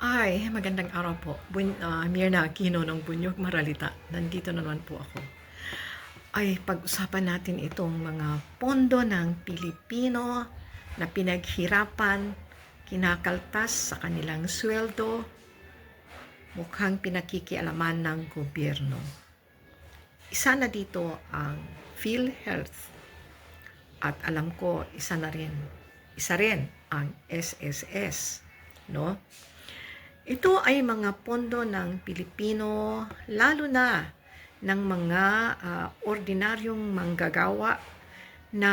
Magandang araw po. Mirna Aquino ng Bunyog, Maralita. Nandito na naman po ako. Pag-usapan natin itong mga pondo ng Pilipino na pinaghirapan, kinakaltas sa kanilang sweldo, mukhang pinakikialaman ng gobyerno. Isa na dito ang PhilHealth at alam ko isa rin ang SSS, no? Ito ay mga pondo ng Pilipino, lalo na ng mga ordinaryong manggagawa na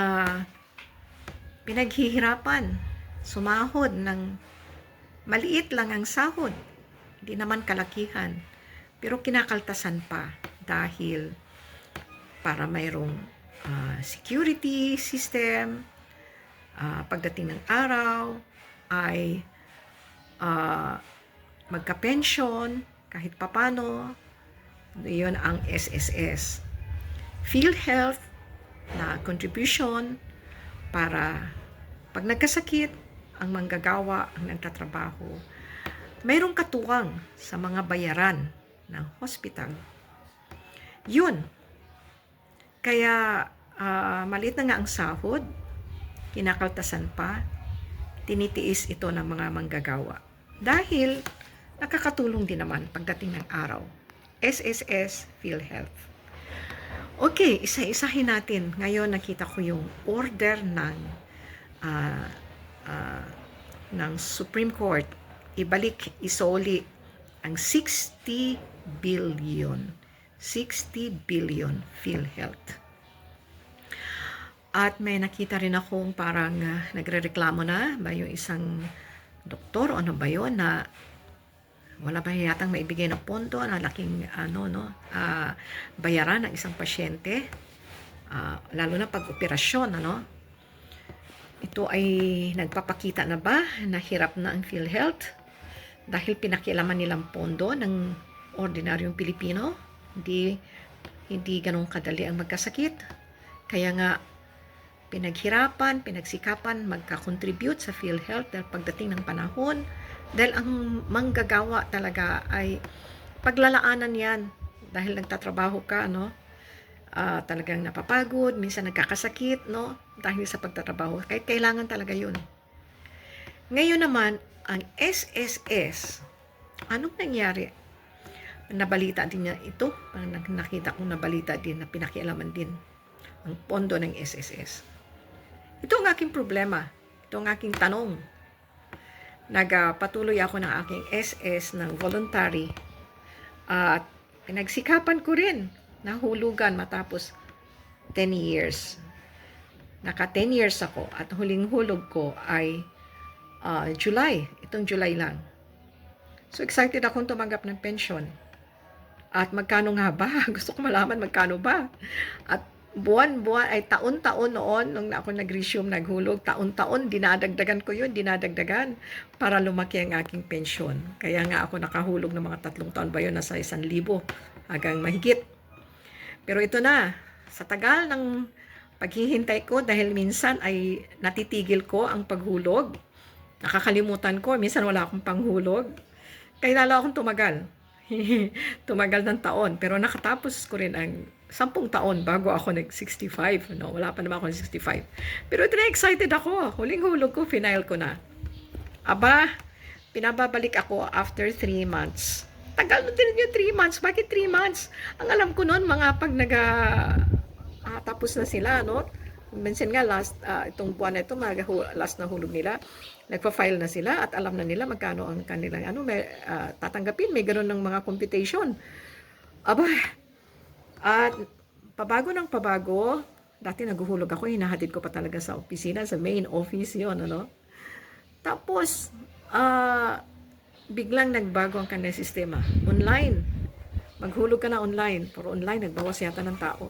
pinaghihirapan, sumahod ng maliit lang ang sahod, hindi naman kalakihan, pero kinakaltasan pa dahil para mayroong security system, pagdating ng araw ay magka-pension kahit papano. Iyon ang SSS. PhilHealth na contribution para pag nagkasakit ang manggagawa, ang nagtatrabaho, mayroong katuwang sa mga bayaran ng hospital. Yun. Kaya maliit na nga ang sahod, kinakaltasan pa, tinitiis ito ng mga manggagawa. Dahil nakakatulong din naman pagdating ng araw. SSS, PhilHealth. Okay, isa-isahin natin. Ngayon nakita ko yung order ng Supreme Court. Ibalik, isoli ang 60 billion. 60 billion PhilHealth. At may nakita rin akong parang nagrereklamo na ba yung isang doktor o ano ba yun na wala ba yatang maibigay na pondo na laking bayaran ng isang pasyente, lalo na pag operasyon, ito ay nagpapakita na ba na hirap na ang PhilHealth dahil pinakialaman nilang pondo ng ordinaryong Pilipino. Hindi ganun kadali ang magkasakit, kaya nga pinaghirapan, pinagsikapan magka-contribute sa PhilHealth dahil pagdating ng panahon, dahil ang manggagawa talaga ay paglalaanan yan dahil nagtatrabaho ka, talagang napapagod, minsan nagkakasakit, dahil sa pagtatrabaho. Kaya kailangan talaga yun. Ngayon naman, ang SSS, anong nangyari? Nabalita din niya ito, nakita kong nabalita din na pinakialaman din ang pondo ng SSS. Ito ang aking problema. Ito ang aking tanong. Nagpatuloy ako ng aking SS ng voluntary at pinagsikapan ko rin nahulugan matapos 10 years. Naka 10 years ako at huling hulog ko ay July. Itong July lang. So excited akong tumanggap ng pension. At magkano nga ba? Gusto ko malaman magkano ba? At buwan-buwan ay taon-taon noon nung ako nag-resume, naghulog, taon-taon dinadagdagan ko yun, para lumaki ang aking pensyon. Kaya nga ako nakahulog ng mga 3 taon ba yun, nasa 1,000 hanggang mahigit. Pero ito na, sa tagal ng paghihintay ko, dahil minsan ay natitigil ko ang paghulog, nakakalimutan ko, minsan wala akong panghulog, kaya lalo akong tumagal. Tumagal ng taon, pero nakatapos ko rin ang 10 taon bago ako nag-65. Wala pa naman ako nag-65. Pero ito na, excited ako. Huling hulog ko, final ko na. Aba, pinababalik ako after 3 months. Tagal mo din yung 3 months. Bakit 3 months? Ang alam ko noon, mga pag tapos na sila, minsan nga itong buwan na ito, last na hulog nila, nagpa-file na sila at alam na nila magkano ang kanilang tatanggapin. May ganoon ng mga computation. Aba, at pabago ng pabago, dati naguhulog ako, hinahatid ko pa talaga sa opisina, sa main office yon, Tapos, biglang nagbago ang kanilang sistema. Online. Maghulog ka na online. Pero online, nagbawas yata ng tao.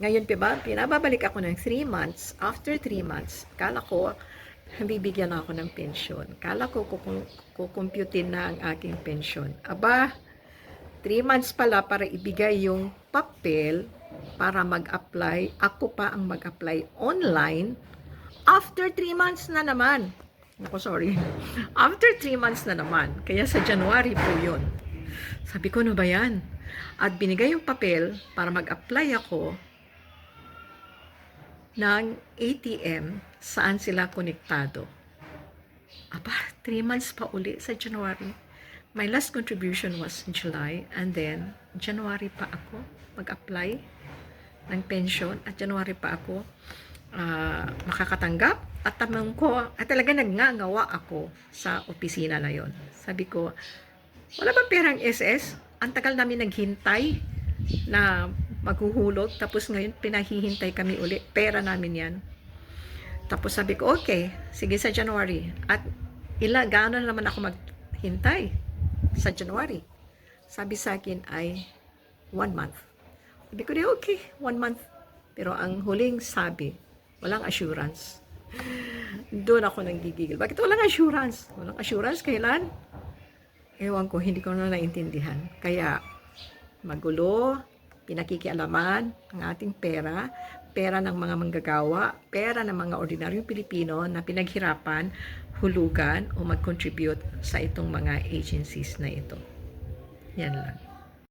Ngayon, pinababalik ako ng 3 months. After 3 months, kala ko, bibigyan na ako ng pension. Kala ko kukumputin na ang aking pension. Aba, 3 months pala para ibigay yung papel para mag-apply. Ako pa ang mag-apply online. After 3 months na naman. Ako, sorry. After 3 months na naman, kaya sa January po yun. Sabi ko, ano ba yan? At binigay yung papel para mag-apply ako ng ATM saan sila konektado. Aba, 3 months pa uli sa January. My last contribution was July, and then January pa ako mag-apply ng pension, at January pa ako makakatanggap. At tamang ko, at talaga nagngangawa ako sa opisina na yon. Sabi ko, wala bang perang SS? Ang tagal namin naghintay na maghuhulog, tapos ngayon pinahihintay kami uli. Pera namin yan. Tapos sabi ko, okay, sige sa January. At gaano naman ako maghintay sa January? Sabi sa akin ay 1 month. Sabi ko, okay, 1 month. Pero ang huling sabi, walang assurance. Doon ako nanggigigil. Bakit walang assurance? Walang assurance kailan? Ewan ko, hindi ko na naintindihan. Kaya, magulo, pinakikialaman ang ating pera, pera ng mga manggagawa, pera ng mga ordinaryong Pilipino na pinaghirapan, hulugan o mag-contribute sa itong mga agencies na ito. Yan lang.